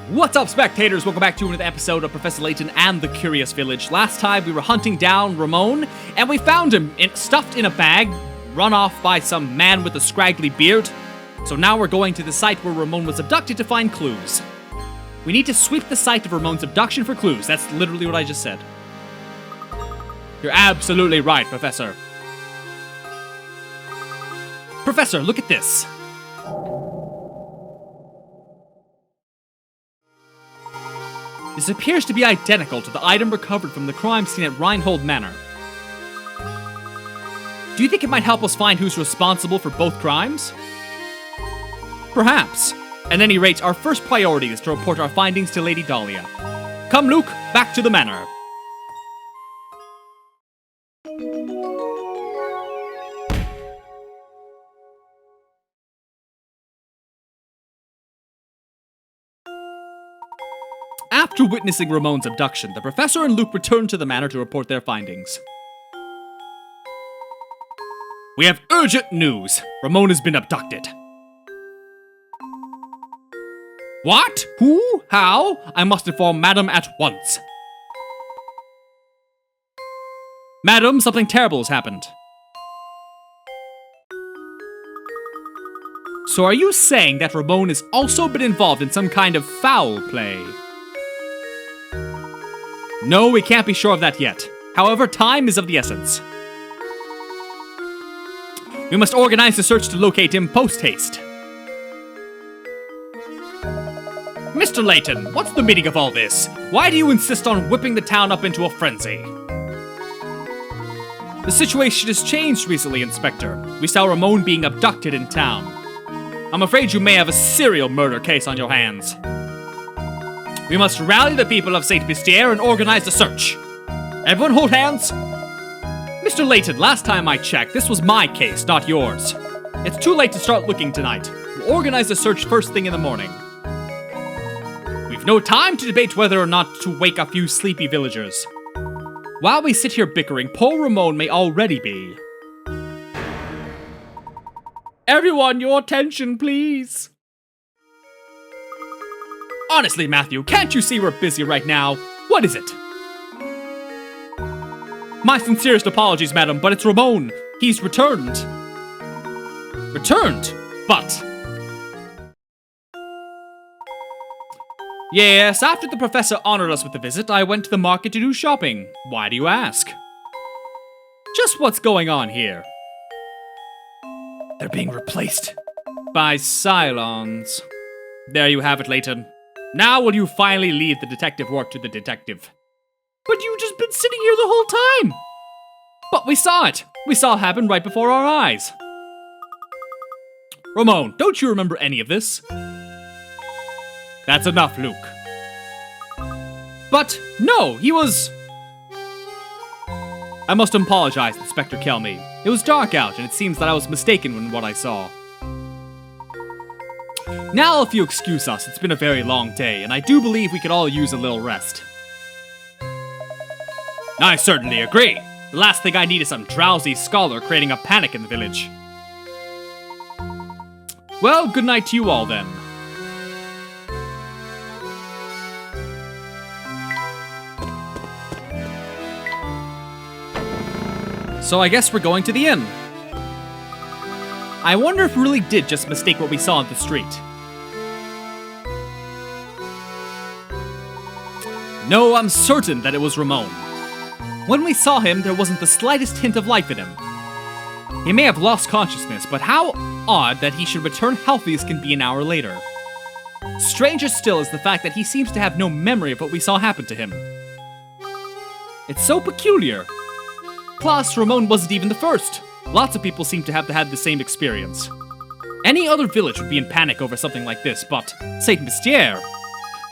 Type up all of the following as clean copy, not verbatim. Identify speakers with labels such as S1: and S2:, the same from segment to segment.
S1: What's up, spectators? Welcome back to another episode of Professor Layton and the Curious Village. Last time we were hunting down Ramon, and we found him stuffed in a bag, run off by some man with a scraggly beard. So now we're going to the site where Ramon was abducted to find clues. We need to sweep the site of Ramon's abduction for clues. That's literally what I just said. You're absolutely right, Professor. Professor, look at this. This appears to be identical to the item recovered from the crime scene at Reinhold Manor. Do you think it might help us find who's responsible for both crimes? Perhaps. At any rate, our first priority is to report our findings to Lady Dahlia. Come, Luke, back to the manor. After witnessing Ramon's abduction, the Professor and Luke returned to the manor to report their findings. We have urgent news. Ramon has been abducted. What? Who? How? I must inform Madam at once. Madam, something terrible has happened. So are you saying that Ramon has also been involved in some kind of foul play? No, we can't be sure of that yet. However, time is of the essence. We must organize a search to locate him post-haste. Mr. Layton, what's the meaning of all this? Why do you insist on whipping the town up into a frenzy? The situation has changed recently, Inspector. We saw Ramon being abducted in town. I'm afraid you may have a serial murder case on your hands. We must rally the people of St. Mistier and organize a search. Everyone hold hands. Mr. Layton, last time I checked, this was my case, not yours. It's too late to start looking tonight. We'll organize a search first thing in the morning. We've no time to debate whether or not to wake a few sleepy villagers. While we sit here bickering, poor Ramon may already be. Everyone, your attention, please. Honestly, Matthew, can't you see we're busy right now? What is it? My sincerest apologies, madam, but it's Ramon. He's returned. Returned? But... Yes, after the professor honored us with a visit, I went to the market to do shopping. Why do you ask? Just what's going on here? They're being replaced by Cylons. There you have it, Layton. Now will you finally leave the detective work to the detective? But you've just been sitting here the whole time! But we saw it! We saw it happen right before our eyes. Ramon, don't you remember any of this? That's enough, Luke. But, no, he was... I must apologize, Inspector Kelmy. It was dark out, and it seems that I was mistaken in what I saw. Now, if you excuse us, it's been a very long day, and I do believe we could all use a little rest. I certainly agree. The last thing I need is some drowsy scholar creating a panic in the village. Well, good night to you all, then. So I guess we're going to the inn. I wonder if we really did just mistake what we saw on the street. No, I'm certain that it was Ramon. When we saw him, there wasn't the slightest hint of life in him. He may have lost consciousness, but how odd that he should return healthy as can be an hour later. Stranger still is the fact that he seems to have no memory of what we saw happen to him. It's so peculiar. Plus, Ramon wasn't even the first. Lots of people seem to have had the same experience. Any other village would be in panic over something like this, but St. Mistier...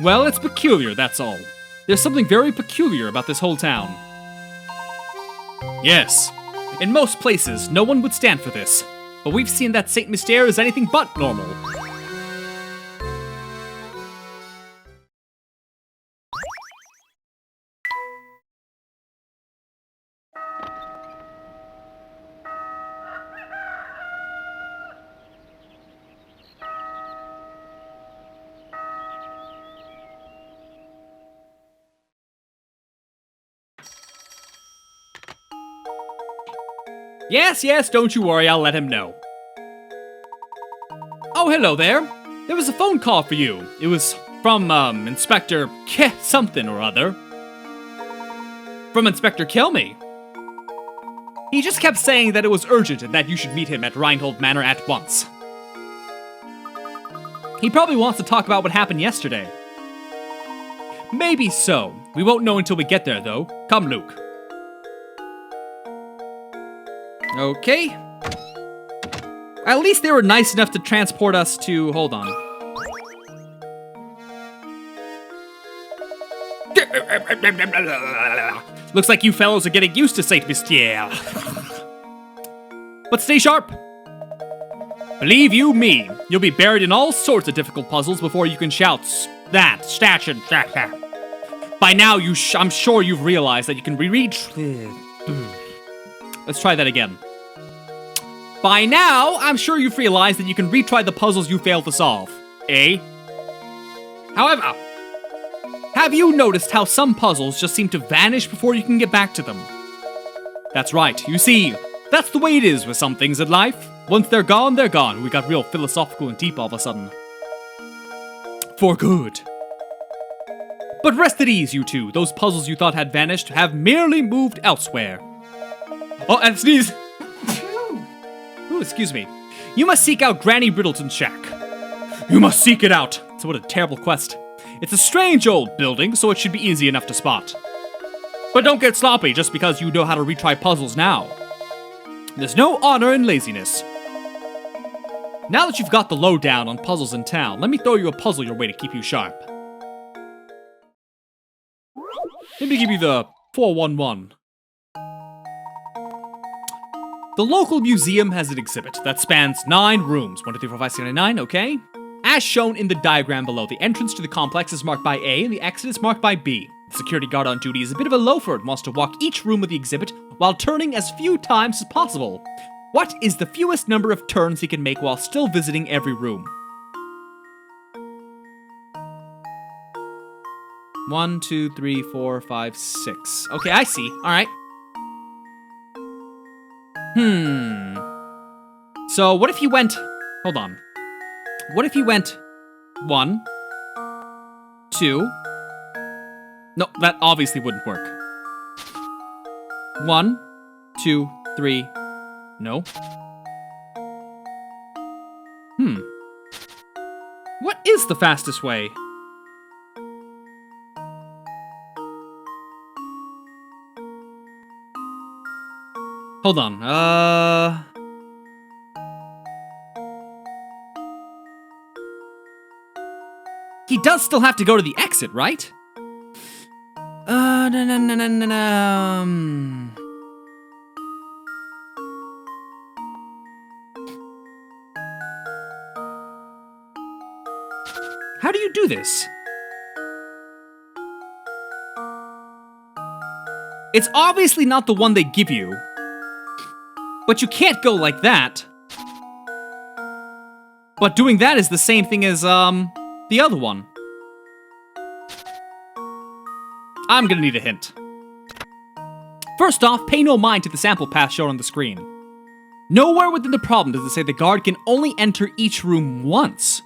S1: Well, it's peculiar, that's all. There's something very peculiar about this whole town. Yes, in most places, no one would stand for this, but we've seen that St. Mistier is anything but normal. Yes, don't you worry, I'll let him know. Oh, hello there. There was a phone call for you. It was from, Inspector something or other. From Inspector Kilme. He just kept saying that it was urgent and that you should meet him at Reinhold Manor at once. He probably wants to talk about what happened yesterday. Maybe so. We won't know until we get there, though. Come, Luke. Okay. At least they were nice enough to transport us to... Hold on. Looks like you fellows are getting used to Saint Mistier. But stay sharp. Believe you me, you'll be buried in all sorts of difficult puzzles before you can shout that, stash and By now, I'm sure you've realized that you can Let's try that again. By now, I'm sure you've realized that you can retry the puzzles you failed to solve. Eh? However, have you noticed how some puzzles just seem to vanish before you can get back to them? That's right. You see, that's the way it is with some things in life. Once they're gone, they're gone. We got real philosophical and deep all of a sudden. For good. But rest at ease, you two. Those puzzles you thought had vanished have merely moved elsewhere. Oh, and sneeze. Ooh, excuse me. You must seek out Granny Riddleton's shack. You must seek it out. So what a terrible quest. It's a strange old building, so it should be easy enough to spot. But don't get sloppy just because you know how to retry puzzles now. There's no honor in laziness. Now that you've got the lowdown on puzzles in town, let me throw you a puzzle your way to keep you sharp. Let me give you the 411. The local museum has an exhibit that spans 9 rooms. 1, 2, 3, 4, 5, 6, 7, 8, 9, okay? As shown in the diagram below, the entrance to the complex is marked by A and the exit is marked by B. The security guard on duty is a bit of a loafer and wants to walk each room of the exhibit while turning as few times as possible. What is the fewest number of turns he can make while still visiting every room? 1, 2, 3, 4, 5, 6. Okay, I see. Alright. So, what if he went... Hold on. What if he went 1, 2... No, that obviously wouldn't work. 1, 2, 3... No. What is the fastest way? Hold on, He does still have to go to the exit, right? No. How do you do this? It's obviously not the one they give you. But you can't go like that. But doing that is the same thing as, the other one. I'm gonna need a hint. First off, pay no mind to the sample path shown on the screen. Nowhere within the problem does it say the guard can only enter each room once.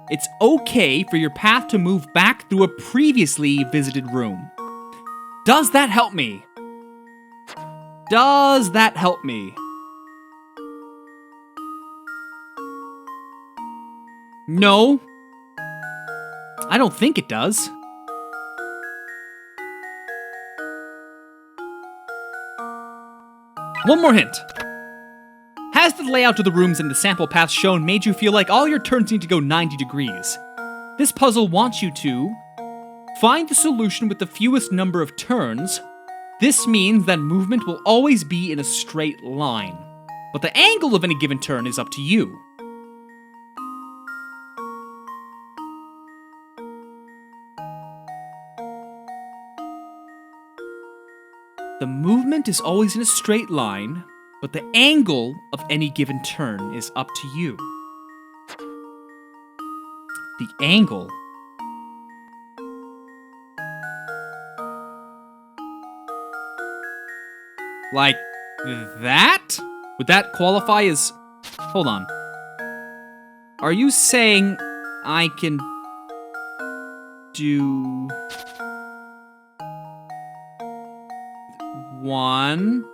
S1: It's okay for your path to move back through a previously visited room. Does that help me? Does that help me? No. I don't think it does. One more hint. Has the layout of the rooms and the sample path shown made you feel like all your turns need to go 90 degrees? This puzzle wants you to find the solution with the fewest number of turns. This means that movement will always be in a straight line, but the angle of any given turn is up to you. The movement is always in a straight line, but the angle of any given turn is up to you. The angle. Like that? Would that qualify as... Hold on. Are you saying I can do... 1,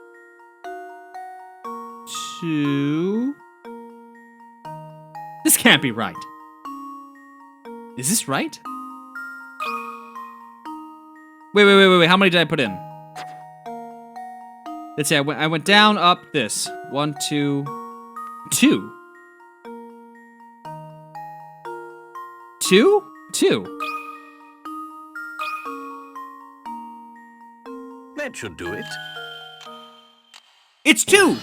S1: 2... This can't be right. Is this right? Wait. How many did I put in? Let's see, I went down, up, this. 1, 2... 2? 2? 2.
S2: That should do it.
S1: It's 2!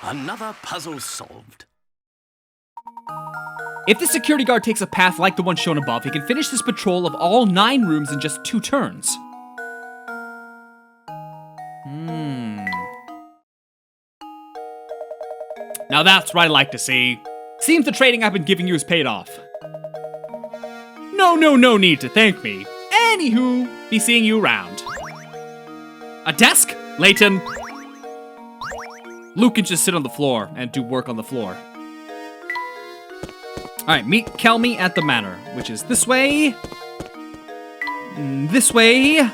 S2: Another puzzle solved.
S1: If the security guard takes a path like the one shown above, he can finish this patrol of all 9 rooms in just 2 turns. Now that's what I like to see. Seems the training I've been giving you has paid off. No need to thank me. Anywho, be seeing you around. A desk? Layton. Luke can just sit on the floor and do work on the floor. Alright, meet Kelmy at the manor, which is this way. This way.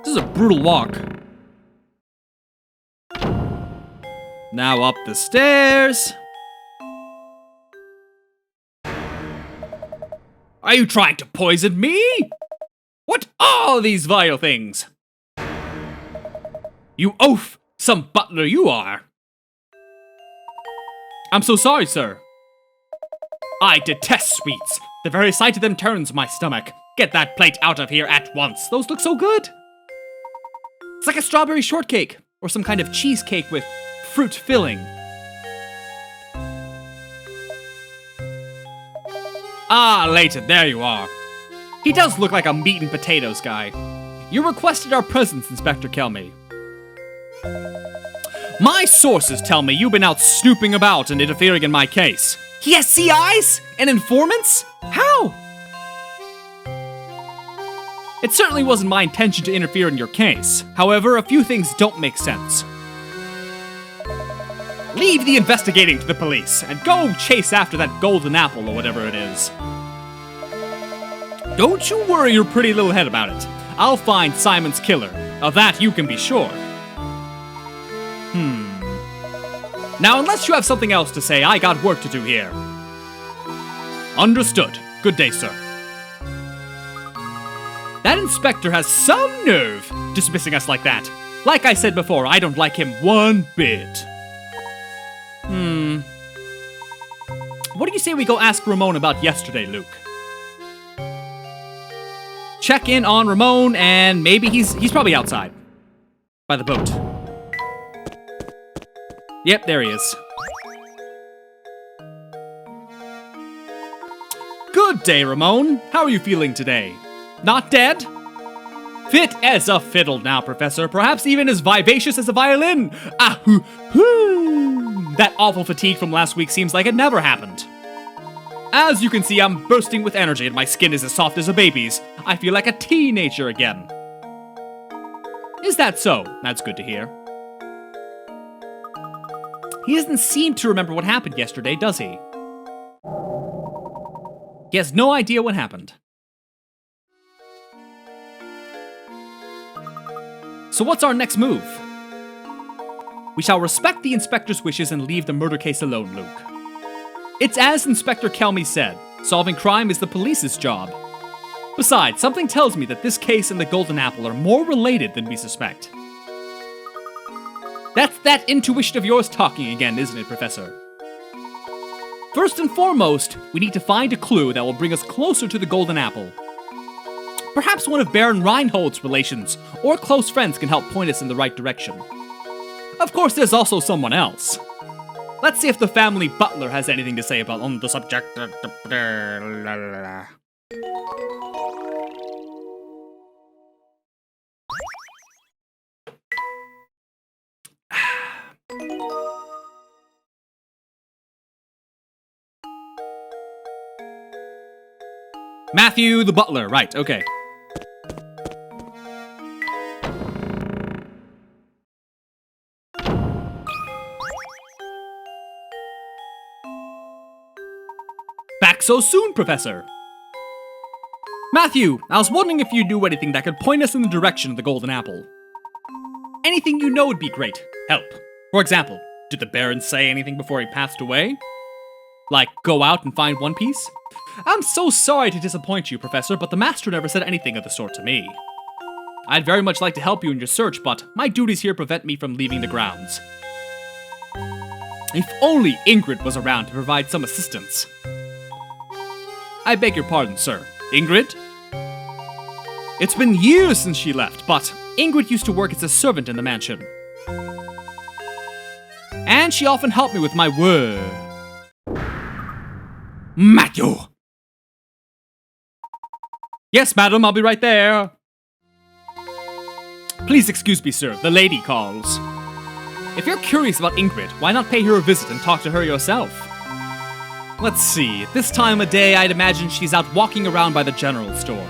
S1: This is a brutal walk. Now up the stairs. Are you trying to poison me? What are these vile things? You oaf! Some butler you are! I'm so sorry, sir. I detest sweets. The very sight of them turns my stomach. Get that plate out of here at once. Those look so good. It's like a strawberry shortcake, or some kind of cheesecake with fruit filling. Ah, Layton, there you are. He does look like a meat and potatoes guy. You requested our presence, Inspector Kelmy. My sources tell me you've been out snooping about and interfering in my case. He has CIs and informants? How? It certainly wasn't my intention to interfere in your case. However, a few things don't make sense. Leave the investigating to the police and go chase after that golden apple or whatever it is. Don't you worry your pretty little head about it. I'll find Simon's killer. Of that you can be sure. Now, unless you have something else to say, I got work to do here. Understood. Good day, sir. That inspector has some nerve dismissing us like that. Like I said before, I don't like him one bit. What do you say we go ask Ramon about yesterday, Luke? Check in on Ramon, and maybe he's probably outside. By the boat. Yep, there he is. Good day, Ramon. How are you feeling today? Not dead? Fit as a fiddle now, Professor. Perhaps even as vivacious as a violin. That awful fatigue from last week seems like it never happened. As you can see, I'm bursting with energy and my skin is as soft as a baby's. I feel like a teenager again. Is that so? That's good to hear. He doesn't seem to remember what happened yesterday, does he? He has no idea what happened. So what's our next move? We shall respect the inspector's wishes and leave the murder case alone, Luke. It's as Inspector Kelmy said, solving crime is the police's job. Besides, something tells me that this case and the Golden Apple are more related than we suspect. That's that intuition of yours talking again, isn't it, Professor? First and foremost, we need to find a clue that will bring us closer to the Golden Apple. Perhaps one of Baron Reinhold's relations or close friends can help point us in the right direction. Of course, there's also someone else. Let's see if the family butler has anything to say about on the subject. Matthew the butler, right, okay. back so soon, Professor. Matthew, I was wondering if you knew anything that could point us in the direction of the Golden Apple. Anything you know would be great. Help. For example, did the Baron say anything before he passed away? Like, go out and find One Piece? I'm so sorry to disappoint you, Professor, but the Master never said anything of the sort to me. I'd very much like to help you in your search, but my duties here prevent me from leaving the grounds. If only Ingrid was around to provide some assistance. I beg your pardon, sir. Ingrid? It's been years since she left, but Ingrid used to work as a servant in the mansion. And she often helped me with my work. Matthew! Yes, madam, I'll be right there. Please excuse me, sir. The lady calls. If you're curious about Ingrid, why not pay her a visit and talk to her yourself? Let's see. At this time of day, I'd imagine she's out walking around by the general store.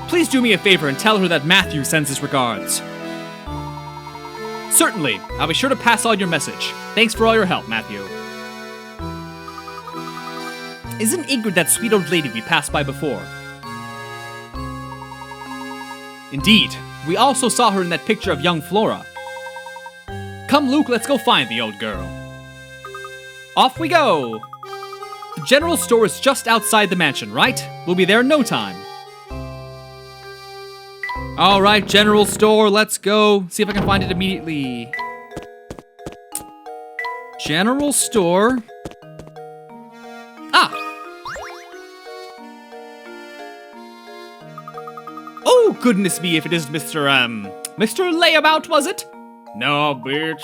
S1: Please do me a favor and tell her that Matthew sends his regards. Certainly. I'll be sure to pass on your message. Thanks for all your help, Matthew. Isn't Ingrid that sweet old lady we passed by before? Indeed. We also saw her in that picture of young Flora. Come, Luke, let's go find the old girl. Off we go! The general store is just outside the mansion, right? We'll be there in no time. Alright, general store, let's go. See if I can find it immediately. General store. Ah! Oh, goodness me, if it is Mr. Layabout, was it? No, bitch.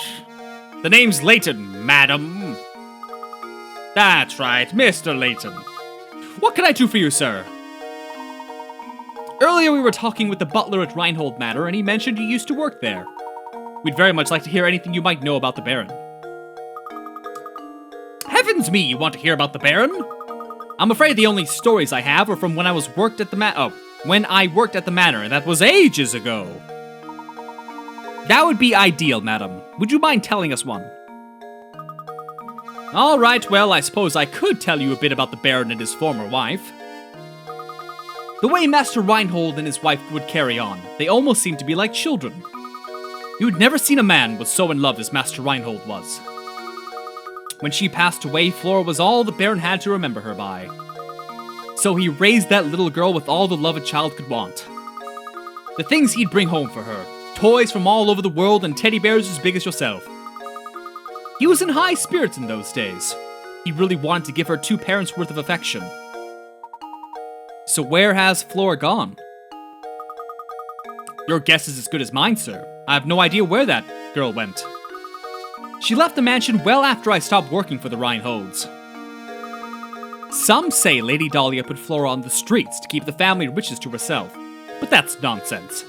S1: The name's Layton, madam. That's right, Mr. Layton. What can I do for you, sir? Earlier we were talking with the butler at Reinhold Manor, and he mentioned you used to work there. We'd very much like to hear anything you might know about the Baron. Heavens me, you want to hear about the Baron? I'm afraid the only stories I have are from when I worked at the manor, and that was ages ago. That would be ideal, madam. Would you mind telling us one? Alright, well, I suppose I could tell you a bit about the Baron and his former wife. The way Master Reinhold and his wife would carry on, they almost seemed to be like children. You'd never seen a man was so in love as Master Reinhold was. When she passed away, Flora was all the Baron had to remember her by. So he raised that little girl with all the love a child could want. The things he'd bring home for her, toys from all over the world and teddy bears as big as yourself. He was in high spirits in those days. He really wanted to give her 2 parents' worth of affection. So where has Flora gone? Your guess is as good as mine, sir. I have no idea where that girl went. She left the mansion well after I stopped working for the Reinholds. Some say Lady Dahlia put Flora on the streets to keep the family riches to herself, but that's nonsense.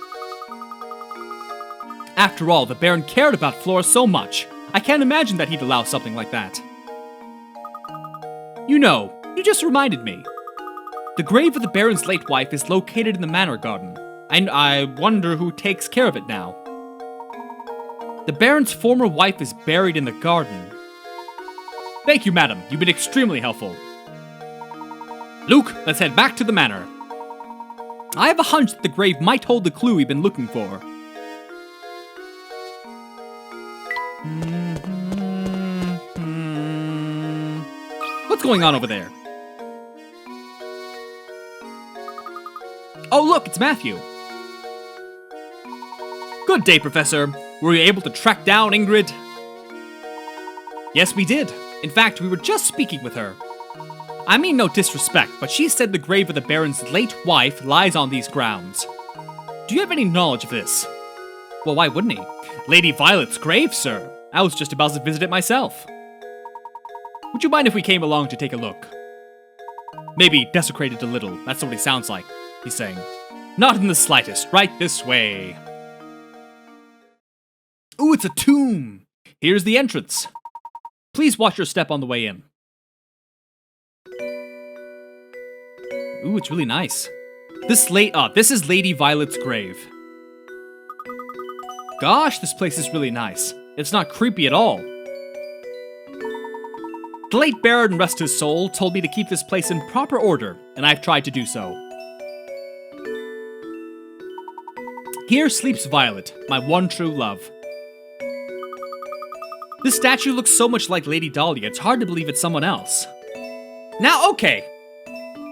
S1: After all, the Baron cared about Flora so much, I can't imagine that he'd allow something like that. You know, you just reminded me. The grave of the Baron's late wife is located in the manor garden, and I wonder who takes care of it now. The Baron's former wife is buried in the garden. Thank you, madam. You've been extremely helpful. Luke, let's head back to the manor. I have a hunch that the grave might hold the clue we've been looking for. What's going on over there? Oh, look, it's Matthew. Good day, Professor. Were you able to track down Ingrid? Yes, we did. In fact, we were just speaking with her. I mean no disrespect, but she said the grave of the Baron's late wife lies on these grounds. Do you have any knowledge of this? Well, why wouldn't he? Lady Violet's grave, sir. I was just about to visit it myself. Would you mind if we came along to take a look? Maybe desecrated a little. That's what he sounds like, he's saying. Not in the slightest. Right this way. Ooh, it's a tomb. Here's the entrance. Please watch your step on the way in. Ooh, it's really nice. This is Lady Violet's grave. Gosh, this place is really nice. It's not creepy at all. The late Baron, rest his soul, told me to keep this place in proper order, and I've tried to do so. Here sleeps Violet, my one true love. This statue looks so much like Lady Dahlia, it's hard to believe it's someone else. Now, okay.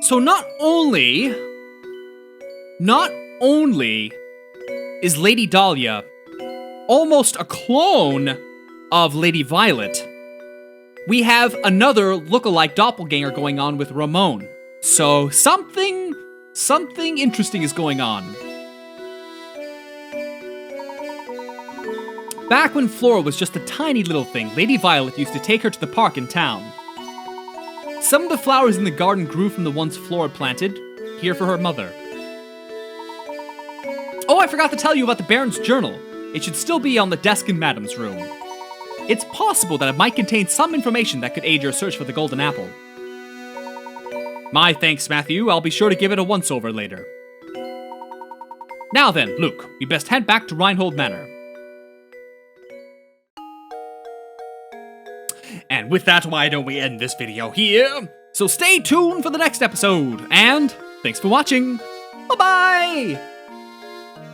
S1: So not only is Lady Dahlia almost a clone of Lady Violet, we have another lookalike doppelganger going on with Ramon. So something interesting is going on. Back when Flora was just a tiny little thing, Lady Violet used to take her to the park in town. Some of the flowers in the garden grew from the ones Flora planted, here for her mother. Oh, I forgot to tell you about the Baron's journal. It should still be on the desk in Madame's room. It's possible that it might contain some information that could aid your search for the Golden Apple. My thanks, Matthew. I'll be sure to give it a once-over later. Now then, Luke, we best head back to Reinhold Manor. And with that, why don't we end this video here? So stay tuned for the next episode, and thanks for watching. Bye-bye!